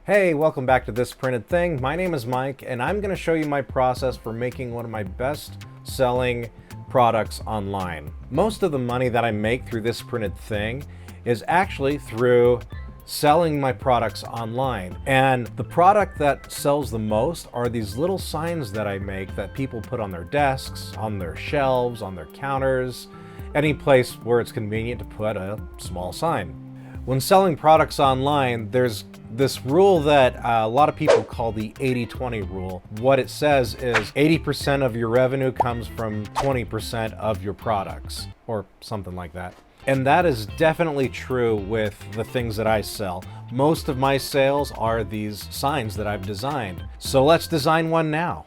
Hey, welcome back to This Printed Thing. My name is Mike, and I'm going to show you my process for making one of my best selling products online. Most of the money that I make through This Printed Thing is actually through selling my products online. And the product that sells the most are these little signs that I make that people put on their desks, on their shelves, on their counters, any place where it's convenient to put a small sign. When selling products online, there's this rule that a lot of people call the 80-20 rule. What it says is 80% of your revenue comes from 20% of your products, or something like that. And that is definitely true with the things that I sell. Most of my sales are these signs that I've designed. So let's design one now.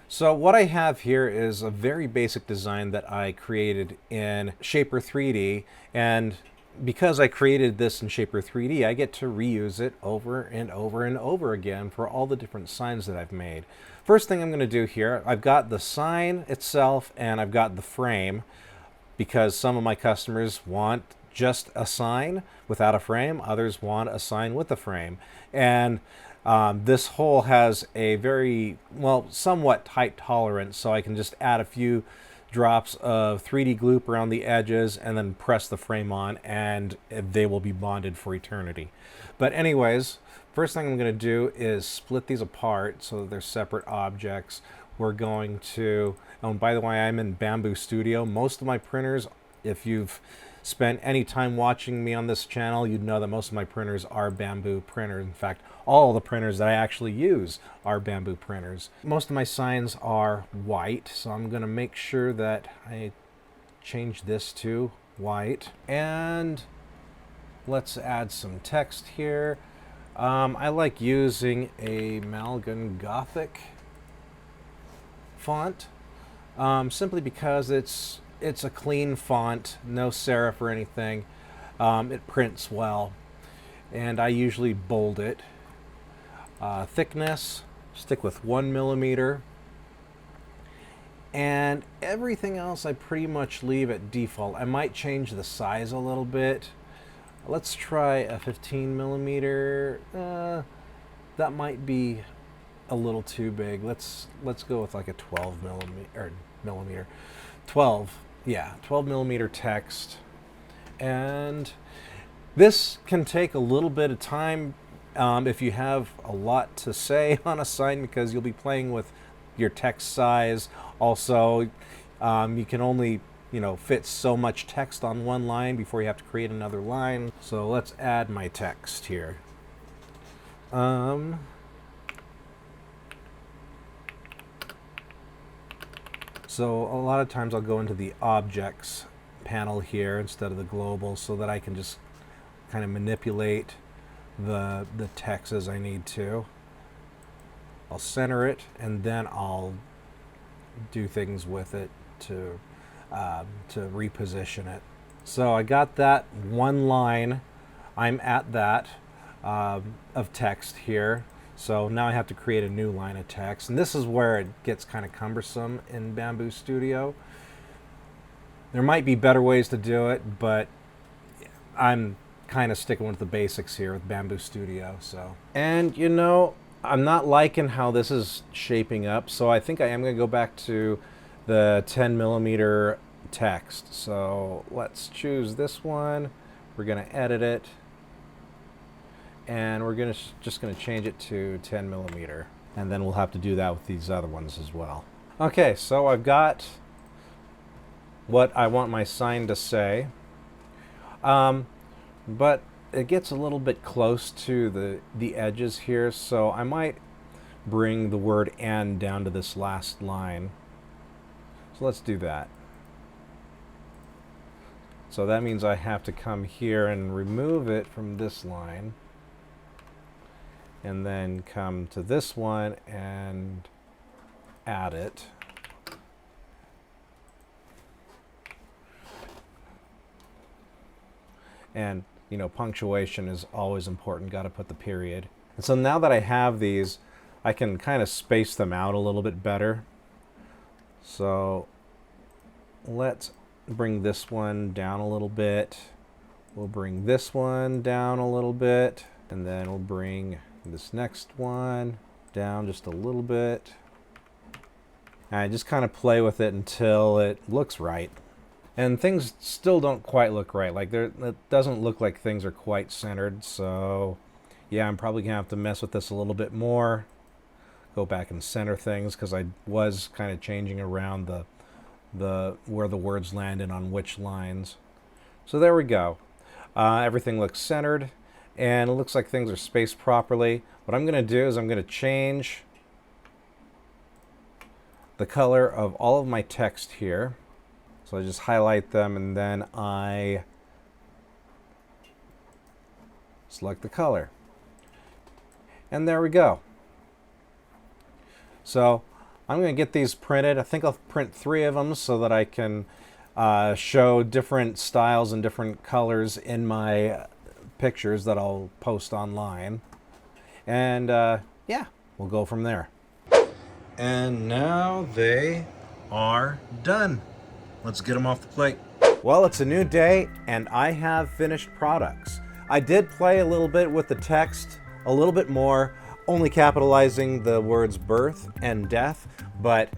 So what I have here is a very basic design that I created in Shaper 3D, and because I created this in Shaper 3D, I get to reuse it over and over and over again for all the different signs that I've made. First thing I'm going to do here, I've got the sign itself and I've got the frame, because some of my customers want just a sign without a frame, others want a sign with a frame. And this hole has a very, well, somewhat tight tolerance, so I can just add a few drops of 3D gloop around the edges and then press the frame on, and they will be bonded for eternity. But anyways, first thing I'm going to do is split these apart so that they're separate objects. We're going to, oh, by the way, I'm in Bamboo Studio. Most of my printers, if you've spent any time watching me on this channel, you'd know that most of my printers are Bamboo printers. In fact, all the printers that I actually use are Bamboo printers. Most of my signs are white, so I'm going to make sure that I change this to white. And let's add some text here. I like using a Malgun Gothic font, simply because it's a clean font, no serif or anything. It prints well, and I usually bold it. Thickness, stick with 1 millimeter, and everything else I pretty much leave at default. I might change the size a little bit. Let's try a 15 millimeter. That might be a little too big. Let's go with like a 12 millimeter. 12 millimeter text. And this can take a little bit of time if you have a lot to say on a sign, because you'll be playing with your text size. Also, you can only fit so much text on one line before you have to create another line. So let's add my text here. So a lot of times I'll go into the objects panel here instead of the global, so that I can just kind of manipulate the text as I need to. I'll center it, and then I'll do things with it to reposition it. So I got that one line. I'm at that of text here. So now I have to create a new line of text, and this is where it gets kind of cumbersome in Bamboo Studio. There might be better ways to do it, but I'm kind of sticking with the basics here with Bamboo Studio. So, and I'm not liking how this is shaping up, so I think I am going to go back to the 10 millimeter text. So let's choose this one. We're going to edit it, and we're just going to change it to 10 millimeter, and then we'll have to do that with these other ones as well. Okay, so I've got what I want my sign to say, but it gets a little bit close to the edges here, so I might bring the word "and" down to this last line. So let's do that. So that means I have to come here and remove it from this line, and then come to this one and add it. And punctuation is always important. Got to put the period. And so now that I have these, I can kind of space them out a little bit better. So let's bring this one down a little bit. We'll bring this one down a little bit, and then we'll bring This next one down just a little bit. And I just kind of play with it until it looks right. And things still don't quite look right. Like it doesn't look like things are quite centered. So yeah, I'm probably gonna have to mess with this a little bit more. Go back and center things because I was kind of changing around the where the words landed on which lines. So there we go. Everything looks centered and it looks like things are spaced properly. What I'm gonna do is I'm gonna change the color of all of my text here. So I just highlight them and then I select the color. And there we go. So I'm going to get these printed. I think I'll print 3 of them so that I can show different styles and different colors in my pictures that I'll post online. And yeah, we'll go from there. And now they are done. Let's get them off the plate. Well, it's a new day and I have finished products. I did play a little bit with the text, a little bit more, only capitalizing the words birth and death, but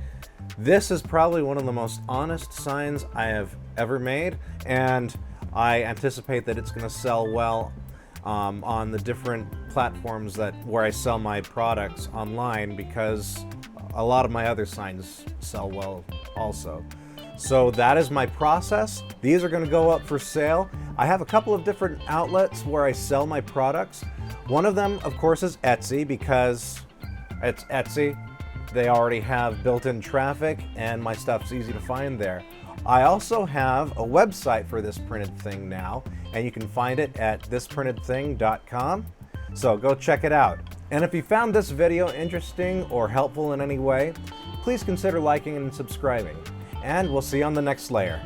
this is probably one of the most honest signs I have ever made, and I anticipate that it's going to sell well on the different platforms where I sell my products online, because a lot of my other signs sell well also. So that is my process. These are going to go up for sale. I have a couple of different outlets where I sell my products. One of them, of course, is Etsy, because it's Etsy. They already have built-in traffic and my stuff's easy to find there. I also have a website for This Printed Thing now, and you can find it at thisprintedthing.com. So go check it out. And if you found this video interesting or helpful in any way, please consider liking and subscribing. And we'll see you on the next layer.